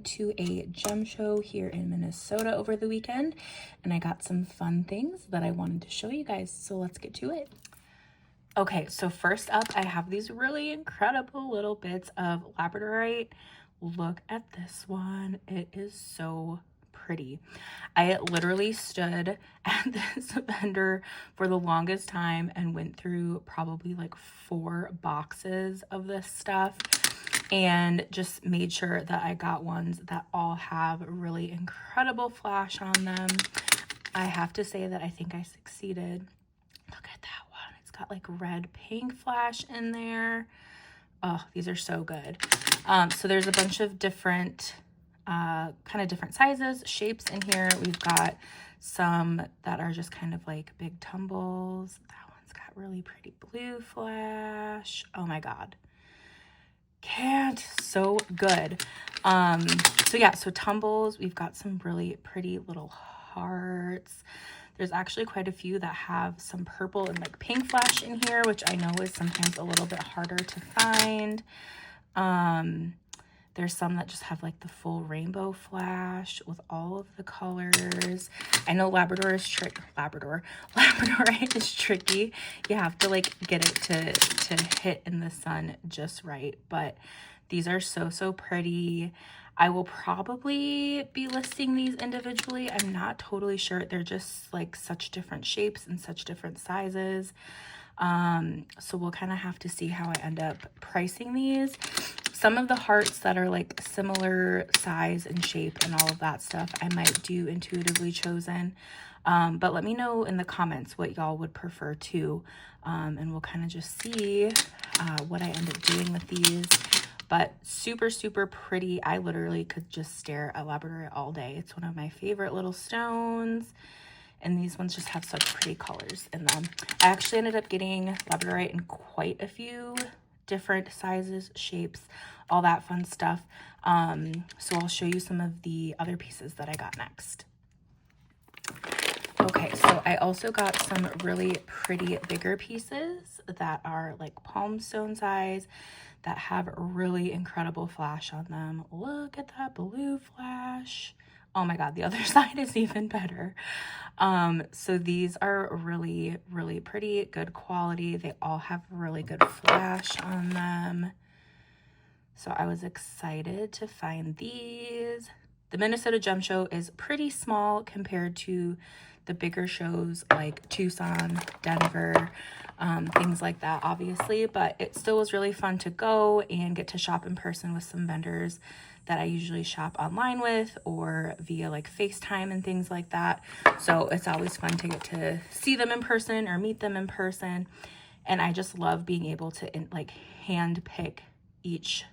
to a gem show here in Minnesota over the weekend, and I got some fun things that I wanted to show you guys, so let's get to it. Okay, so first up, I have these really incredible little bits of Labradorite. Look at this one. It is so pretty. I literally stood at this vendor for the longest time and went through probably like 4 boxes of this stuff and just made sure that I got ones that all have really incredible flash on them. I have to say that I think I succeeded. Look at that one. It's got like red pink flash in there. Oh, these are so good. So there's a bunch of different different sizes, shapes in here. We've got some that are just kind of like big tumbles. That one's got really pretty blue flash. Oh my God. So good. So yeah, so tumbles, we've got some really pretty little hearts. There's actually quite a few that have some purple and like pink flash in here, which I know is sometimes a little bit harder to find. There's some that just have like the full rainbow flash with all of the colors. I know Labradorite is tricky. You have to like get it to hit in the sun just right, but these are so pretty. I will probably be listing these individually. I'm not totally sure. They're just like such different shapes and such different sizes. So we'll kind of have to see how I end up pricing these. Some of the hearts that are like similar size and shape and all of that stuff, I might do intuitively chosen. But let me know in the comments what y'all would prefer too. And we'll kind of just see what I end up doing with these. But super pretty. I literally could just stare at Labradorite all day. It's one of my favorite little stones. And these ones just have such pretty colors in them. I actually ended up getting Labradorite in quite a few different sizes, shapes, all that fun stuff. So I'll show you some of the other pieces that I got next. Okay, so I also got some really pretty bigger pieces that are like Palmstone size that have really incredible flash on them. Look at that blue flash. Oh my God, the other side is even better. So these are really pretty, good quality. They all have really good flash on them. So I was excited to find these. The Minnesota Gem Show is pretty small compared to the bigger shows like Tucson, Denver, things like that, obviously, but it still was really fun to go and get to shop in person with some vendors that I usually shop online with or via like FaceTime and things like that. So it's always fun to get to see them in person or meet them in person. And I just love being able to like hand pick each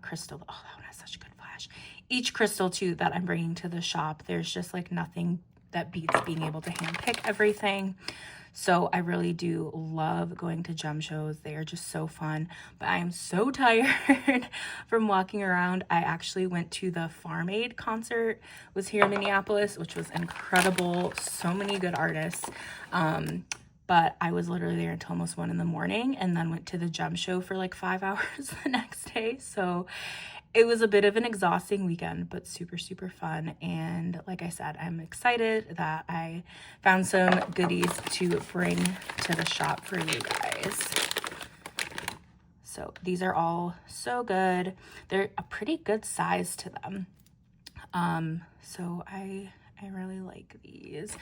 crystal. Oh, that one has such good flash. Each crystal too that I'm bringing to the shop. There's just like nothing that beats being able to hand pick everything. So I really do love going to gem shows. They are just so fun, but I am so tired from walking around. I actually went to the Farm Aid concert, was here in Minneapolis, which was incredible. So many good artists. But I was literally there until almost 1 in the morning and then went to the gem show for like 5 hours the next day. So it was a bit of an exhausting weekend, but super fun. And like I said, I'm excited that I found some goodies to bring to the shop for you guys. So these are all so good. They're a pretty good size to them. So I really like these.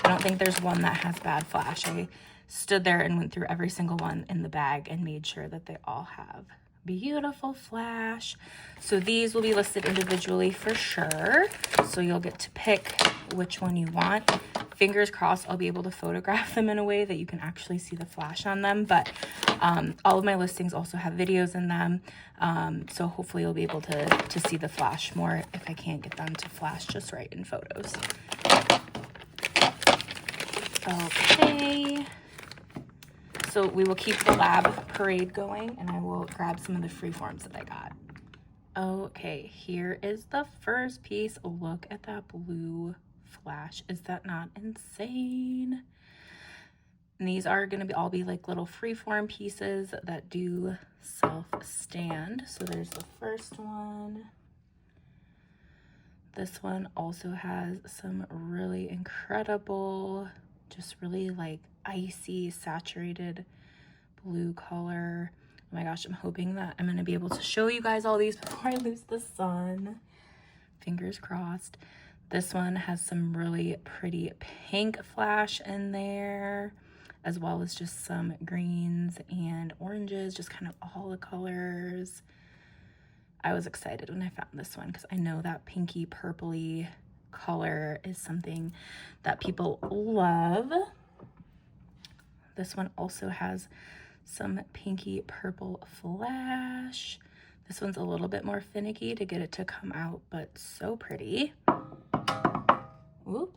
I don't think there's one that has bad flash. I stood there and went through every single one in the bag and made sure that they all have beautiful flash. So these will be listed individually for sure. So you'll get to pick which one you want. Fingers crossed I'll be able to photograph them in a way that you can actually see the flash on them. But all of my listings also have videos in them. So hopefully you'll be able to see the flash more if I can't get them to flash just right in photos. Okay. So we will keep the lab parade going and I will grab some of the free forms that I got. Okay, here is the first piece. Look at that blue flash. Is that not insane? And these are going to all be like little freeform pieces that do self-stand. So there's the first one. This one also has some really incredible, just really like icy saturated blue color. Oh my gosh, I'm hoping that I'm gonna be able to show you guys all these before I lose the sun. Fingers crossed. This one has some really pretty pink flash in there, as well as just some greens and oranges, just kind of all the colors. I was excited when I found this one because I know that pinky purpley color is something that people love. This one also has some pinky purple flash. This one's a little bit more finicky to get it to come out, but so pretty. Whoop.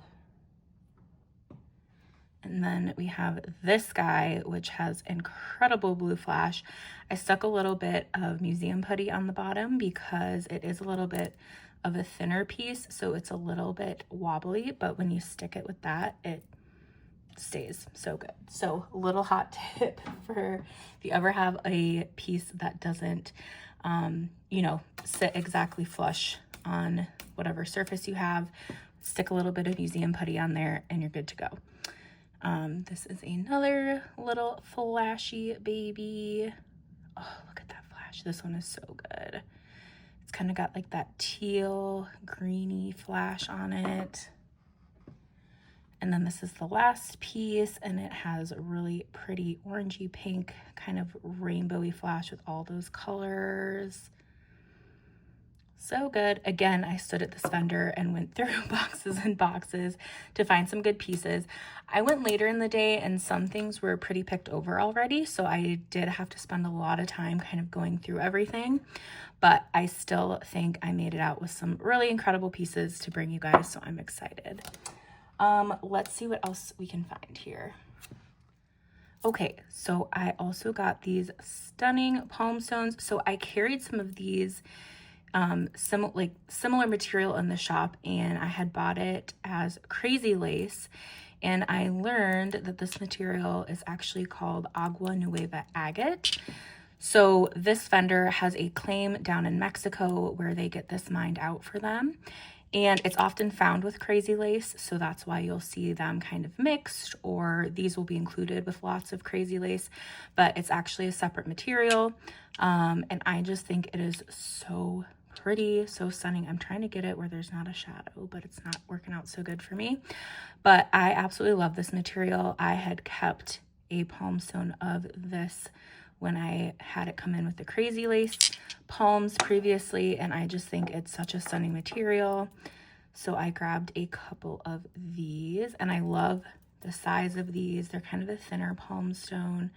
And then we have this guy, which has incredible blue flash. I stuck a little bit of museum putty on the bottom because it is a little bit of a thinner piece, so it's a little bit wobbly, but when you stick it with that, it stays so good. So little hot tip for if you ever have a piece that doesn't, you know, sit exactly flush on whatever surface you have, stick a little bit of museum putty on there and you're good to go. This is another little flashy baby. Oh, look at that flash. This one is so good. It's kind of got like that teal greeny flash on it. And then this is the last piece, and it has a really pretty orangey pink kind of rainbowy flash with all those colors. So good. Again, I stood at this vendor and went through boxes and boxes to find some good pieces. I went later in the day and some things were pretty picked over already, so I did have to spend a lot of time kind of going through everything, but I still think I made it out with some really incredible pieces to bring you guys, so I'm excited. Let's see what else we can find here. Okay, so I also got these stunning Palmstones. So I carried some of these similar material in the shop, and I had bought it as crazy lace, and I learned that this material is actually called agua nueva agate. So this vendor has a claim down in Mexico where they get this mined out for them, and it's often found with crazy lace, so that's why you'll see them kind of mixed, or these will be included with lots of crazy lace, but it's actually a separate material. And I just think it is so pretty, so stunning. I'm trying to get it where there's not a shadow, but it's not working out so good for me. But I absolutely love this material. I had kept a palmstone of this when I had it come in with the crazy lace palms previously, and I just think it's such a stunning material. So I grabbed a couple of these, and I love the size of these. They're kind of a thinner palmstone,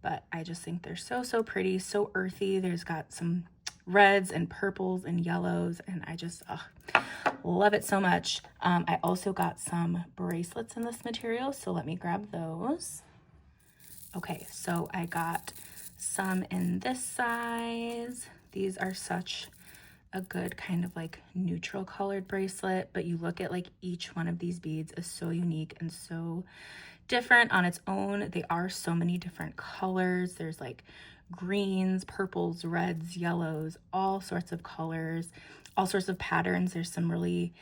but I just think they're so pretty, so earthy. There's got some reds and purples and yellows, and I just love it so much. I also got some bracelets in this material, so let me grab those. Okay, so I got some in this size. These are such a good kind of like neutral colored bracelet, but you look at like each one of these beads is so unique and so different on its own. They are so many different colors. There's like greens, purples, reds, yellows, all sorts of colors, all sorts of patterns. There's some really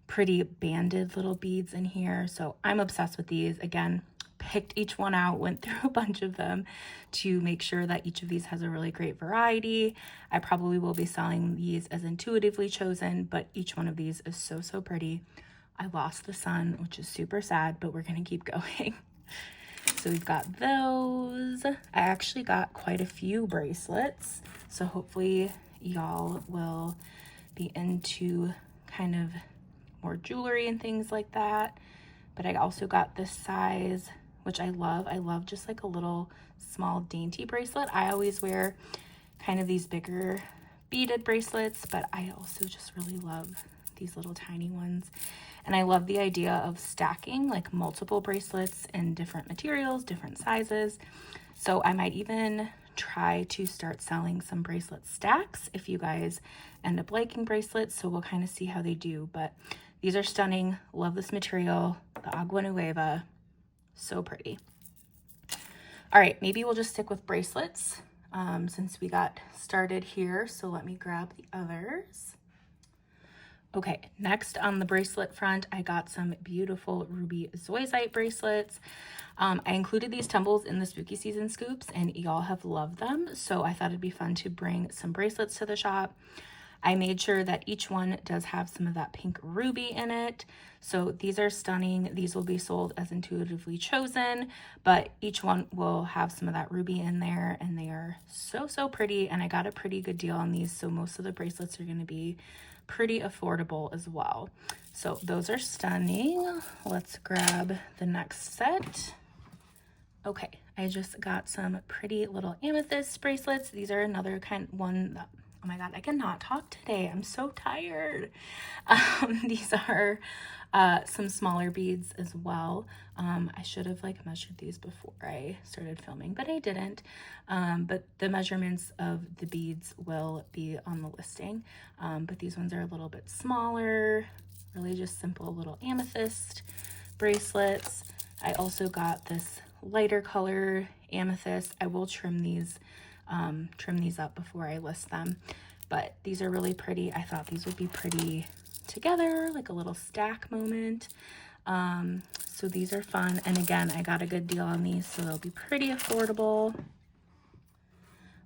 pretty banded little beads in here. So I'm obsessed with these. Again, picked each one out, went through a bunch of them to make sure that each of these has a really great variety. I probably will be selling these as intuitively chosen, but each one of these is so pretty. I lost the sun, which is super sad, but we're gonna keep going. So we've got those. I actually got quite a few bracelets, so hopefully y'all will be into kind of more jewelry and things like that. But I also got this size, which I love. I love just like a little small dainty bracelet. I always wear kind of these bigger beaded bracelets, but I also just really love these little tiny ones. And I love the idea of stacking like multiple bracelets in different materials, different sizes. So I might even try to start selling some bracelet stacks if you guys end up liking bracelets. So we'll kind of see how they do, but these are stunning. Love this material, the agua nueva, so pretty. All right, maybe we'll just stick with bracelets since we got started here. So let me grab the others. Okay, next on the bracelet front, I got some beautiful ruby zoisite bracelets. I included these tumbles in the spooky season scoops and y'all have loved them. So I thought it'd be fun to bring some bracelets to the shop. I made sure that each one does have some of that pink ruby in it. So these are stunning. These will be sold as intuitively chosen, but each one will have some of that ruby in there and they are so, so pretty. And I got a pretty good deal on these. So most of the bracelets are going to be pretty affordable as well. So those are stunning. Let's grab the next set. Okay, I just got some pretty little amethyst bracelets. These are another one that, oh my God, I cannot talk today. I'm so tired. These are some smaller beads as well. I should have measured these before I started filming, but I didn't. But the measurements of the beads will be on the listing. But these ones are a little bit smaller, really just simple little amethyst bracelets. I also got this lighter color amethyst. I will trim these up before I list them, but these are really pretty. I thought these would be pretty together, like a little stack moment. So these are fun. And again, I got a good deal on these, so they'll be pretty affordable.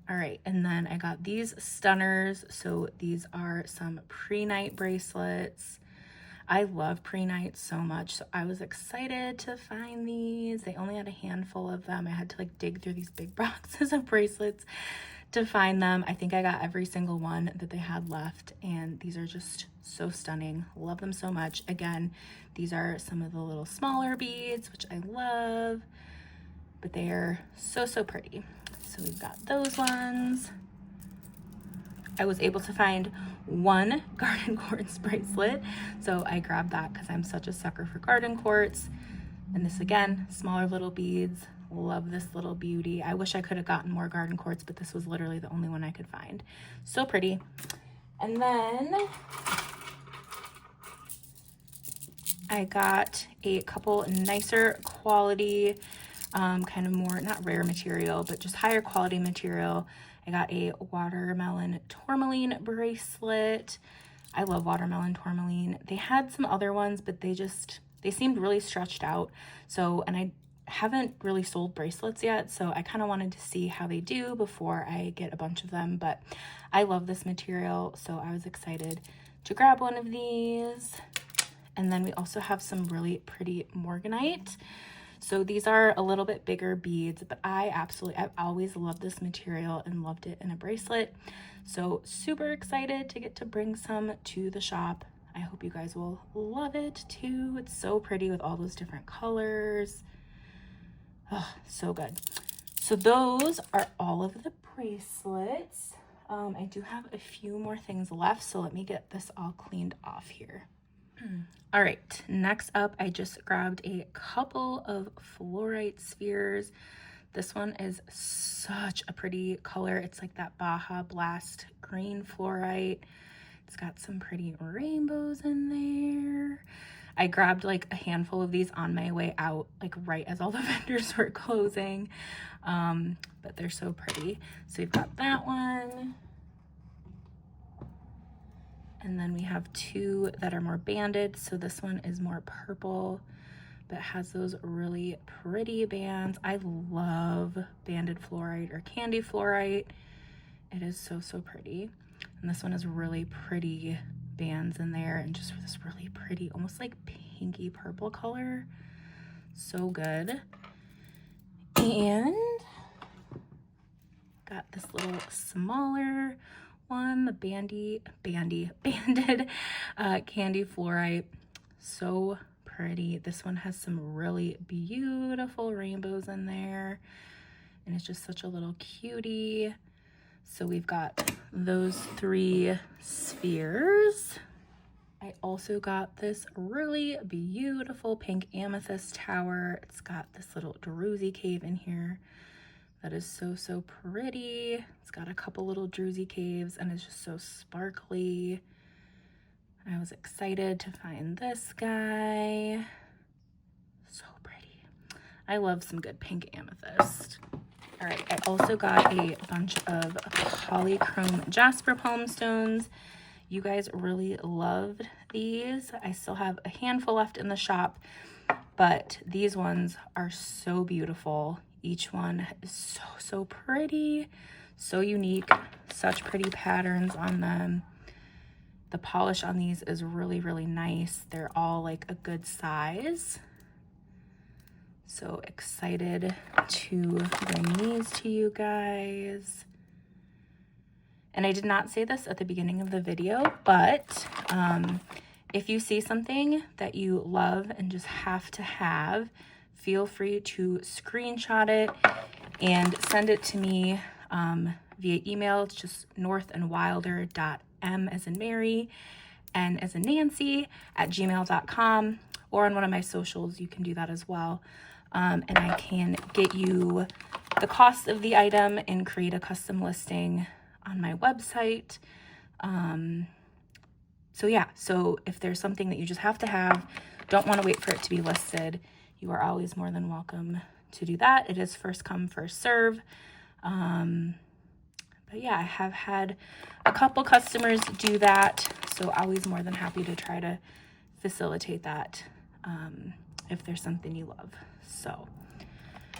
All right, and then I got these stunners. So these are some pre-night bracelets. I love pre-nights so much, so I was excited to find these. They only had a handful of them. I had to dig through these big boxes of bracelets to find them. I think I got every single one that they had left, and these are just so stunning. Love them so much. Again, these are some of the little smaller beads, which I love, but they are so, so pretty. So we've got those ones. I was able to find one garden quartz bracelet, so I grabbed that because I'm such a sucker for garden quartz. And this again, smaller little beads. Love this little beauty. I wish I could have gotten more garden quartz, but this was literally the only one I could find. So pretty. And then I got a couple nicer quality, kind of more, not rare material, but just higher quality material. I got a watermelon tourmaline bracelet. I love watermelon tourmaline. They had some other ones, but they seemed really stretched out. So, and I haven't really sold bracelets yet, so I kind of wanted to see how they do before I get a bunch of them, but I love this material, so I was excited to grab one of these. And then we also have some really pretty morganite. So these are a little bit bigger beads, but I've always loved this material and loved it in a bracelet. So super excited to get to bring some to the shop. I hope you guys will love it too. It's so pretty with all those different colors. Oh, so good. So those are all of the bracelets. I do have a few more things left, so let me get this all cleaned off here. All right, next up, I just grabbed a couple of fluorite spheres. This one is such a pretty color. It's like that Baja Blast green fluorite. It's got some pretty rainbows in there. I grabbed a handful of these on my way out, right as all the vendors were closing. But they're so pretty. So we've got that one. And then we have two that are more banded. So this one is more purple, but has those really pretty bands. I love banded fluorite or candy fluorite. It is so, so pretty. And this one has really pretty bands in there and just this really pretty, almost like pinky purple color. So good. And got this little smaller one, the banded candy fluorite. So pretty. This one has some really beautiful rainbows in there, and it's just such a little cutie. So we've got those three spheres. I also got this really beautiful pink amethyst tower. It's got this little druzy cave in here that is so, so pretty. It's got a couple little druzy caves and it's just so sparkly. I was excited to find this guy. So pretty. I love some good pink amethyst. All right, I also got a bunch of polychrome jasper palmstones. You guys really loved these. I still have a handful left in the shop, but these ones are so beautiful. Each one is so pretty, so unique, such pretty patterns on them. The polish on these is really nice. They're all like a good size. So excited to bring these to you guys. And I did not say this at the beginning of the video, but if you see something that you love and just have to have, feel free to screenshot it and send it to me via email. It's just northandwilder.m as in Mary, n as in Nancy, @gmail.com, or on one of my socials. You can do that as well. And I can get you the cost of the item and create a custom listing on my website. So yeah, so if there's something that you just have to have, don't want to wait for it to be listed, you are always more than welcome to do that. It is first come, first serve. But yeah, I have had a couple customers do that, so always more than happy to try to facilitate that if there's something you love. So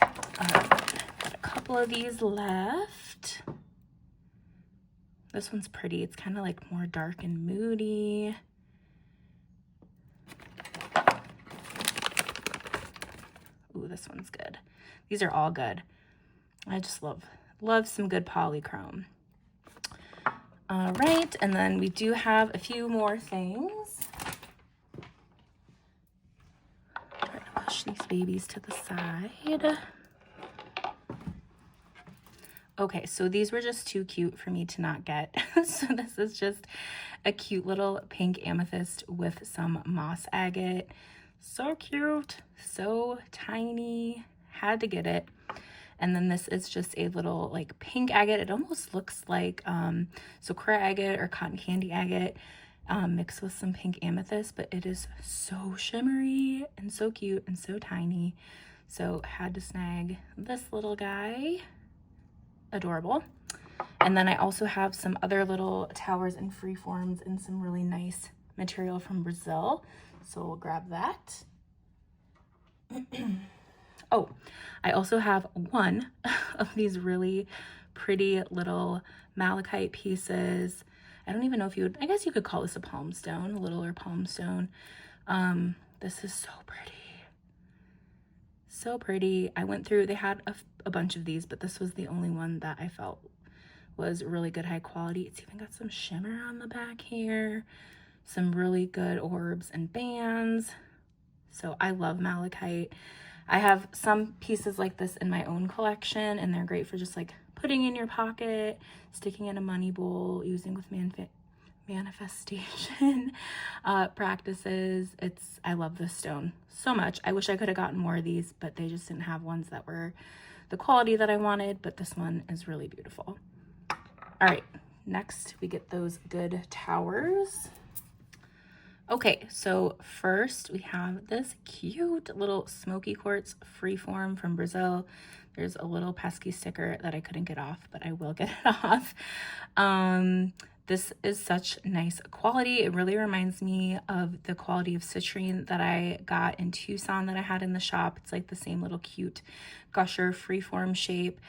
got a couple of these left. This one's pretty. It's kind of like more dark and moody. Ooh, this one's good. These are all good. I just love some good polychrome. All right, and then we do have a few more things. I'm going to push these babies to the side. Okay, so these were just too cute for me to not get. So this is just a cute little pink amethyst with some moss agate. So cute, so tiny, had to get it. And then this is just a little like pink agate. It almost looks like sakura agate or cotton candy agate mixed with some pink amethyst, but it is so shimmery and so cute and so tiny. So had to snag this little guy. Adorable. And then I also have some other little towers and freeforms in some really nice material from Brazil. So we'll grab that. Oh, I also have one of these really pretty little malachite pieces. I don't even know if you would, I guess you could call this a palmstone, a littler palmstone. This is so pretty. So pretty. I went through, they had a bunch of these, but this was the only one that I felt was really good, high quality. It's even got some shimmer on the back here, some really good orbs and bands. So I love malachite. I have some pieces like this in my own collection, and they're great for just like putting in your pocket, sticking in a money bowl, using with manifestation practices. I love this stone so much. I wish I could have gotten more of these, but they just didn't have ones that were the quality that I wanted, but this one is really beautiful. All right, next we get those good towers. Okay, so first we have this cute little smoky quartz freeform from Brazil. There's a little pesky sticker that I couldn't get off, but I will get it off. This is such nice quality. It really reminds me of the quality of citrine that I got in Tucson that I had in the shop. It's like the same little cute gusher freeform shape.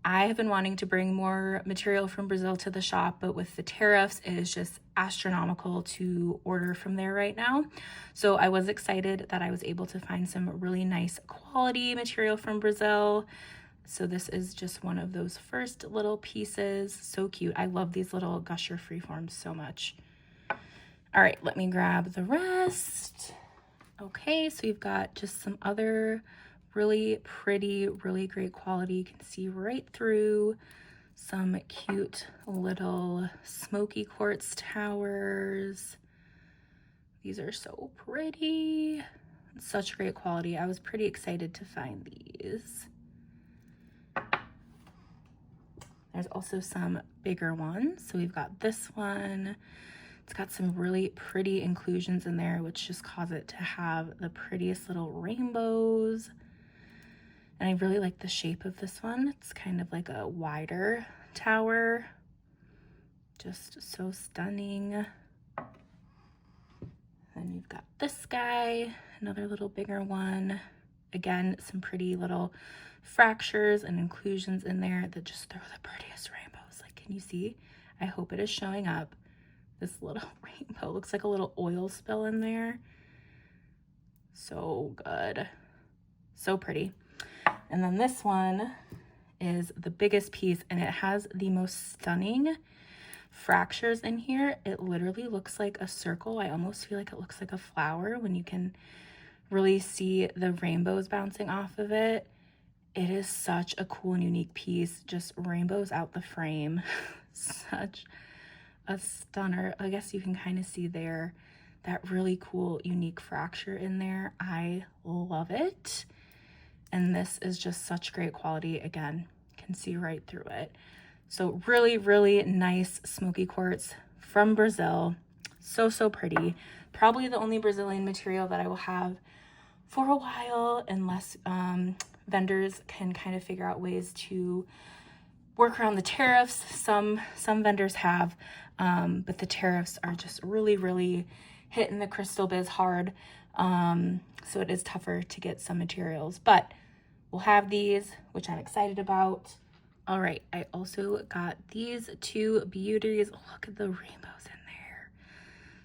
I have been wanting to bring more material from Brazil to the shop, but with the tariffs, it is just astronomical to order from there right now. So I was excited that I was able to find some really nice quality material from Brazil. So this is just one of those first little pieces. So cute. I love these little gusher freeforms so much. All right, let me grab the rest. Okay, so you've got just some other really pretty, really great quality. You can see right through some cute little smoky quartz towers. These are so pretty. Such great quality. I was pretty excited to find these. There's also some bigger ones. So we've got this one. It's got some really pretty inclusions in there, which just cause it to have the prettiest little rainbows. And I really like the shape of this one. It's kind of like a wider tower. Just so stunning. Then you've got this guy, another little bigger one. Again, some pretty little fractures and inclusions in there that just throw the prettiest rainbows. Like, can you see? I hope it is showing up. This little rainbow looks like a little oil spill in there. So good. So pretty. And then this one is the biggest piece, and it has the most stunning fractures in here. It literally looks like a circle. I almost feel like it looks like a flower when you can really see the rainbows bouncing off of it. It is such a cool and unique piece. Just rainbows out the frame. Such a stunner. I guess you can kind of see there that really cool unique fracture in there. I love it. And this is just such great quality. Again, you can see right through it. So really, really nice smoky quartz from Brazil. So, so pretty. Probably the only Brazilian material that I will have for a while, unless vendors can kind of figure out ways to work around the tariffs. Some vendors have, but the tariffs are just really, really hitting the crystal biz hard. So it is tougher to get some materials, but we'll have these, which I'm excited about. All right, I also got these two beauties. Look at the rainbows in there.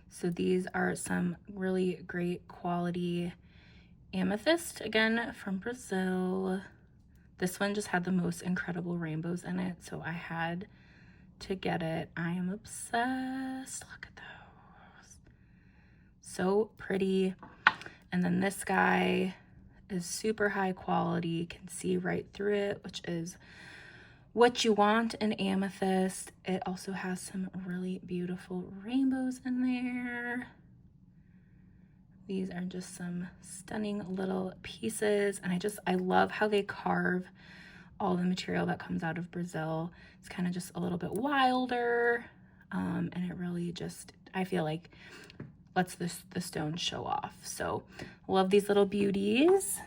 So these are some really great quality amethyst, again, from Brazil. This one just had the most incredible rainbows in it, so I had to get it. I am obsessed. Look at those. So pretty. And then this guy is super high quality. You can see right through it, which is what you want in amethyst. It also has some really beautiful rainbows in there. These are just some stunning little pieces, and I love how they carve all the material that comes out of Brazil. It's kind of just a little bit wilder, and it really just, I feel like, lets the stone show off. So love these little beauties.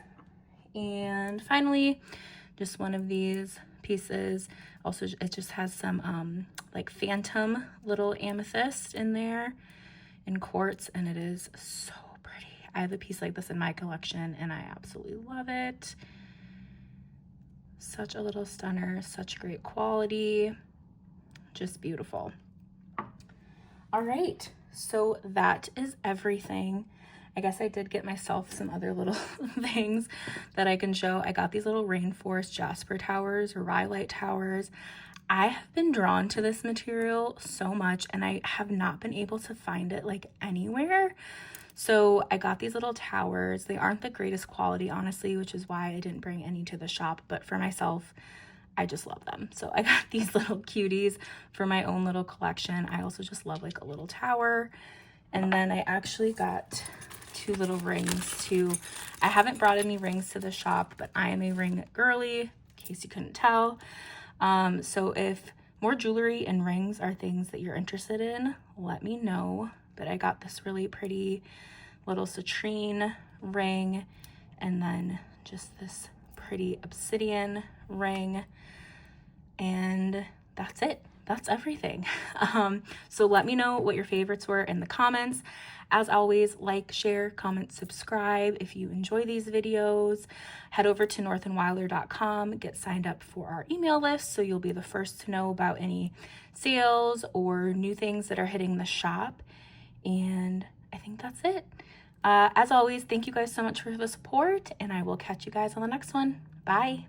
And finally, just one of these pieces. Also, it just has some like phantom little amethyst in there in quartz, and it is so pretty. I have a piece like this in my collection, and I absolutely love it. Such a little stunner, such great quality, just beautiful. All right, so that is everything. I guess I did get myself some other little things that I can show. I got these little rainforest jasper towers or rhyolite towers. I have been drawn to this material so much, and I have not been able to find it like anywhere. So I got these little towers. They aren't the greatest quality, honestly, which is why I didn't bring any to the shop. But for myself, I just love them. So I got these little cuties for my own little collection. I also just love like a little tower. And then I actually got two little rings too. I haven't brought any rings to the shop, but I am a ring girly, in case you couldn't tell. So if more jewelry and rings are things that you're interested in, let me know. But I got this really pretty little citrine ring, and then just this pretty obsidian ring, and that's it. That's everything. So let me know what your favorites were in the comments. As always, like, share, comment, subscribe if you enjoy these videos. Head over to northandwilder.com, get signed up for our email list so you'll be the first to know about any sales or new things that are hitting the shop. And I think that's it. As always, thank you guys so much for the support, and I will catch you guys on the next one. Bye.